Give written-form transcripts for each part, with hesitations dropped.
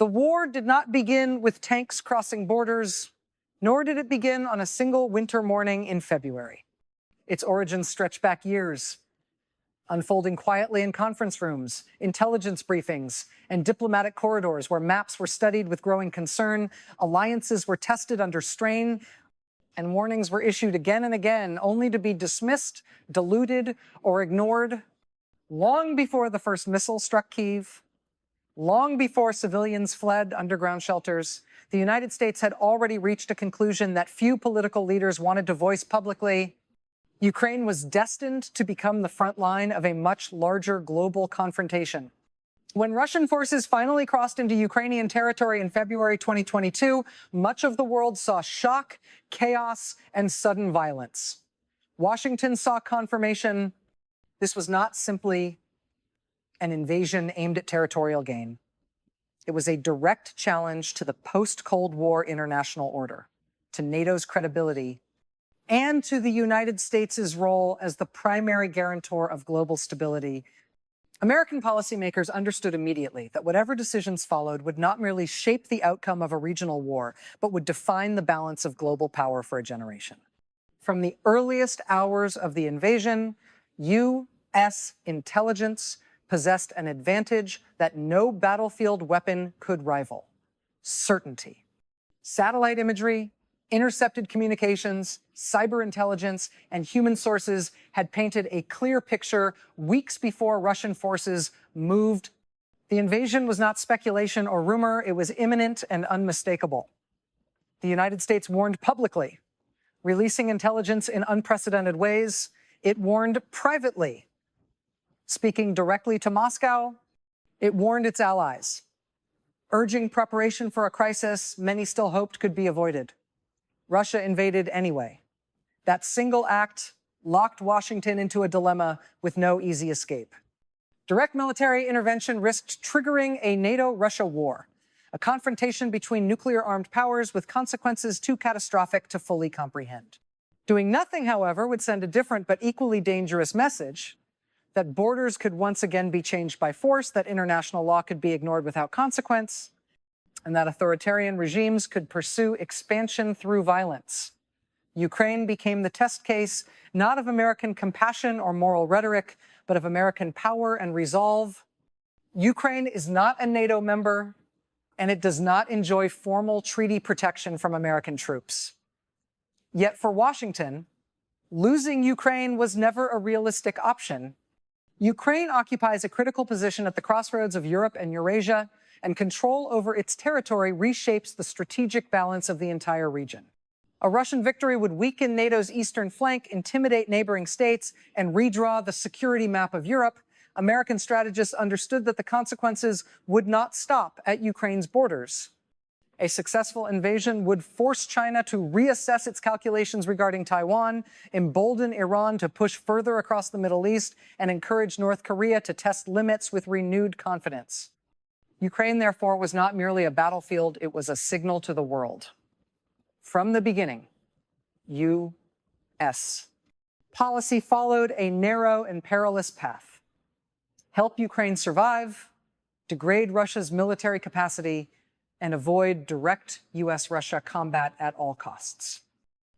The war did not begin with tanks crossing borders, nor did it begin on a single winter morning in February. Its origins stretch back years, unfolding quietly in conference rooms, intelligence briefings, and diplomatic corridors where maps were studied with growing concern, alliances were tested under strain, and warnings were issued again and again, only to be dismissed, diluted, or ignored long before the first missile struck Kyiv. Long before civilians fled underground shelters, the United States had already reached a conclusion that few political leaders wanted to voice publicly. Ukraine was destined to become the front line of a much larger global confrontation. When Russian forces finally crossed into Ukrainian territory in February 2022, much of the world saw shock, chaos, and sudden violence. Washington saw confirmation this was not simply an invasion aimed at territorial gain. It was a direct challenge to the post-Cold War international order, to NATO's credibility, and to the United States' role as the primary guarantor of global stability. American policymakers understood immediately that whatever decisions followed would not merely shape the outcome of a regional war, but would define the balance of global power for a generation. From the earliest hours of the invasion, U.S. intelligence possessed an advantage that no battlefield weapon could rival: certainty. Satellite imagery, intercepted communications, cyber intelligence, and human sources had painted a clear picture weeks before Russian forces moved. The invasion was not speculation or rumor, it was imminent and unmistakable. The United States warned publicly, releasing intelligence in unprecedented ways. It warned privately, speaking directly to Moscow. It warned its allies, urging preparation for a crisis many still hoped could be avoided. Russia invaded anyway. That single act locked Washington into a dilemma with no easy escape. Direct military intervention risked triggering a NATO-Russia war, a confrontation between nuclear-armed powers with consequences too catastrophic to fully comprehend. Doing nothing, however, would send a different but equally dangerous message: that borders could once again be changed by force, that international law could be ignored without consequence, and that authoritarian regimes could pursue expansion through violence. Ukraine became the test case, not of American compassion or moral rhetoric, but of American power and resolve. Ukraine is not a NATO member, and it does not enjoy formal treaty protection from American troops. Yet for Washington, losing Ukraine was never a realistic option. Ukraine occupies a critical position at the crossroads of Europe and Eurasia, and control over its territory reshapes the strategic balance of the entire region. A Russian victory would weaken NATO's eastern flank, intimidate neighboring states, and redraw the security map of Europe. American strategists understood that the consequences would not stop at Ukraine's borders. A successful invasion would force China to reassess its calculations regarding Taiwan, embolden Iran to push further across the Middle East, and encourage North Korea to test limits with renewed confidence. Ukraine, therefore, was not merely a battlefield, it was a signal to the world. From the beginning, U.S. policy followed a narrow and perilous path: help Ukraine survive, degrade Russia's military capacity, and avoid direct U.S.-Russia combat at all costs.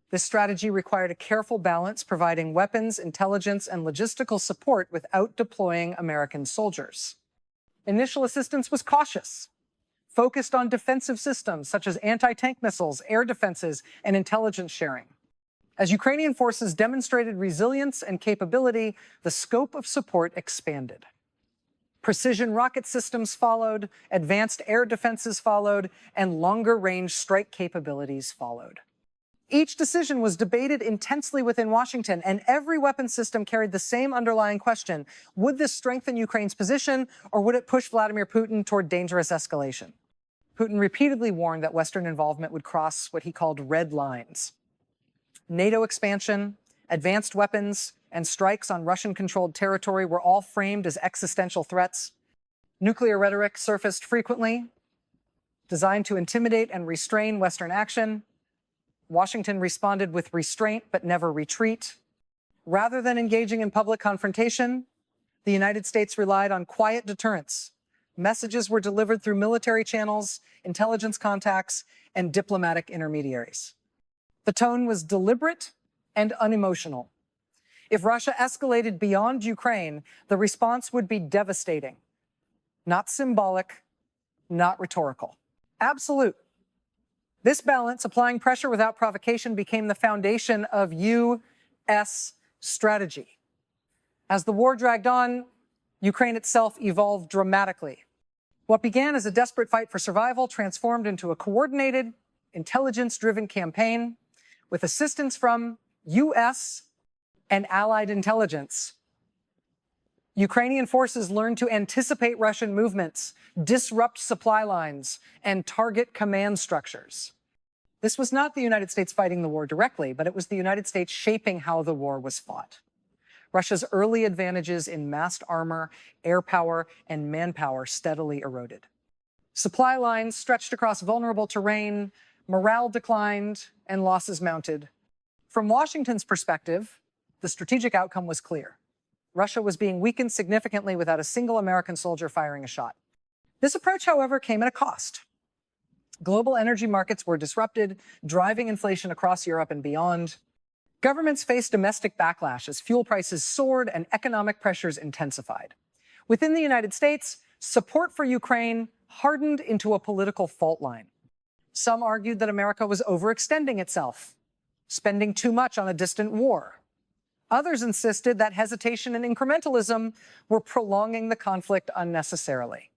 This strategy required a careful balance, providing weapons, intelligence, and logistical support without deploying American soldiers. Initial assistance was cautious, focused on defensive systems such as anti-tank missiles, air defenses, and intelligence sharing. As Ukrainian forces demonstrated resilience and capability, the scope of support expanded. Precision rocket systems followed, advanced air defenses followed, and longer-range strike capabilities followed. Each decision was debated intensely within Washington, and every weapon system carried the same underlying question: would this strengthen Ukraine's position, or would it push Vladimir Putin toward dangerous escalation? Putin repeatedly warned that Western involvement would cross what he called red lines. NATO expansion, advanced weapons, and strikes on Russian-controlled territory were all framed as existential threats. Nuclear rhetoric surfaced frequently, designed to intimidate and restrain Western action. Washington responded with restraint but never retreat. Rather than engaging in public confrontation, the United States relied on quiet deterrence, Messages were delivered through military channels, intelligence contacts, and diplomatic intermediaries. The tone was deliberate and unemotional. If Russia escalated beyond Ukraine, the response would be devastating, not symbolic, not rhetorical. Absolute. This balance, applying pressure without provocation, became the foundation of U.S. strategy. As the war dragged on, Ukraine itself evolved dramatically. What began as a desperate fight for survival transformed into a coordinated, intelligence-driven campaign with assistance from U.S. and allied intelligence. Ukrainian forces learned to anticipate Russian movements, disrupt supply lines, and target command structures. This was not the United States fighting the war directly, but it was the United States shaping how the war was fought. Russia's early advantages in massed armor, air power, and manpower steadily eroded. Supply lines stretched across vulnerable terrain, morale declined, and losses mounted. From Washington's perspective, the strategic outcome was clear. Russia was being weakened significantly without a single American soldier firing a shot. This approach, however, came at a cost. Global energy markets were disrupted, driving inflation across Europe and beyond. Governments faced domestic backlash as fuel prices soared and economic pressures intensified. Within the United States, support for Ukraine hardened into a political fault line. Some argued that America was overextending itself, spending too much on a distant war. Others insisted that hesitation and incrementalism were prolonging the conflict unnecessarily.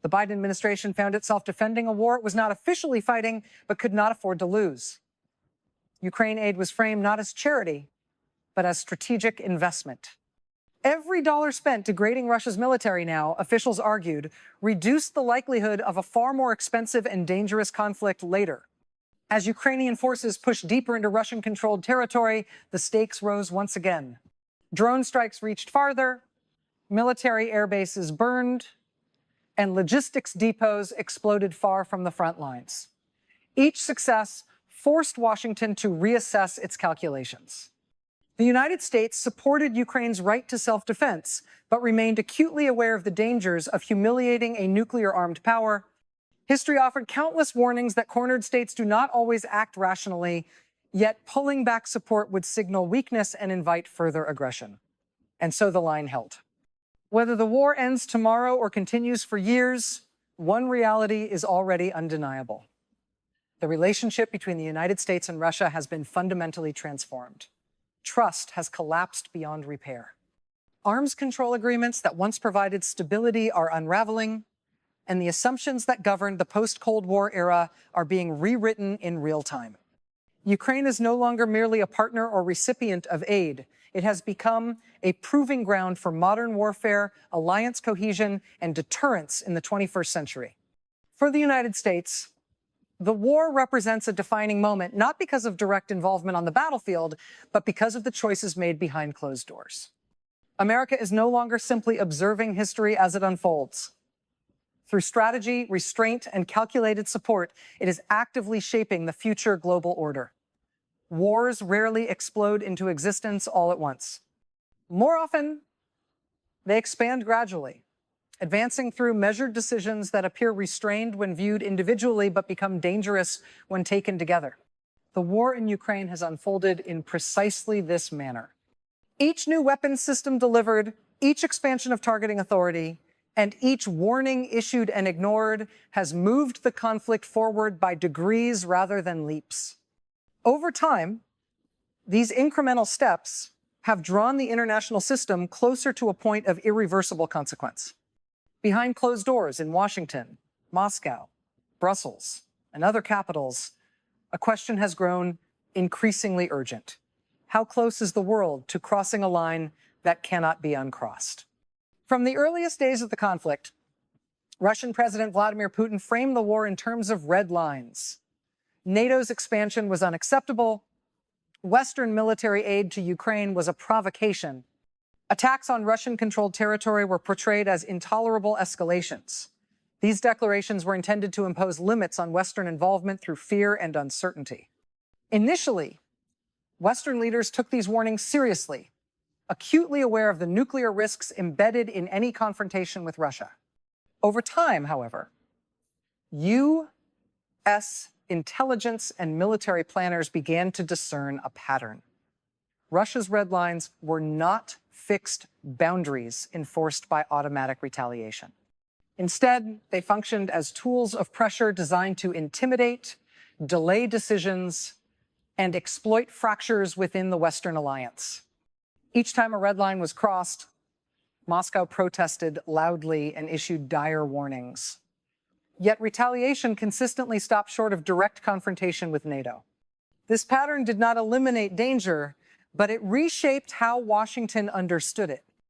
The Biden administration found itself defending a war it was not officially fighting, but could not afford to lose. Ukraine aid was framed not as charity, but as strategic investment. Every dollar spent degrading Russia's military now, officials argued, reduced the likelihood of a far more expensive and dangerous conflict later. As Ukrainian forces pushed deeper into Russian-controlled territory, the stakes rose once again. Drone strikes reached farther, military air bases burned, and logistics depots exploded far from the front lines. Each success forced Washington to reassess its calculations. The United States supported Ukraine's right to self-defense, but remained acutely aware of the dangers of humiliating a nuclear-armed power. History offered countless warnings that cornered states do not always act rationally, yet pulling back support would signal weakness and invite further aggression. And so the line held. Whether the war ends tomorrow or continues for years, one reality is already undeniable. The relationship between the United States and Russia has been fundamentally transformed. Trust has collapsed beyond repair. Arms control agreements that once provided stability are unraveling, and the assumptions that governed the post-Cold War era are being rewritten in real time. Ukraine is no longer merely a partner or recipient of aid. It has become a proving ground for modern warfare, alliance cohesion, and deterrence in the 21st century. For the United States, the war represents a defining moment, not because of direct involvement on the battlefield, but because of the choices made behind closed doors. America is no longer simply observing history as it unfolds. Through strategy, restraint, and calculated support, it is actively shaping the future global order. Wars rarely explode into existence all at once. More often, they expand gradually, advancing through measured decisions that appear restrained when viewed individually but become dangerous when taken together. The war in Ukraine has unfolded in precisely this manner. Each new weapons system delivered, each expansion of targeting authority, and each warning issued and ignored has moved the conflict forward by degrees rather than leaps. Over time, these incremental steps have drawn the international system closer to a point of irreversible consequence. Behind closed doors in Washington, Moscow, Brussels, and other capitals, a question has grown increasingly urgent. How close is the world to crossing a line that cannot be uncrossed? From the earliest days of the conflict, Russian President Vladimir Putin framed the war in terms of red lines. NATO's expansion was unacceptable. Western military aid to Ukraine was a provocation. Attacks on Russian-controlled territory were portrayed as intolerable escalations. These declarations were intended to impose limits on Western involvement through fear and uncertainty. Initially, Western leaders took these warnings seriously, acutely aware of the nuclear risks embedded in any confrontation with Russia. Over time, however, U.S. intelligence and military planners began to discern a pattern. Russia's red lines were not fixed boundaries enforced by automatic retaliation. Instead, they functioned as tools of pressure designed to intimidate, delay decisions, and exploit fractures within the Western alliance. Each time a red line was crossed, Moscow protested loudly and issued dire warnings. Yet retaliation consistently stopped short of direct confrontation with NATO. This pattern did not eliminate danger, but it reshaped how Washington understood it.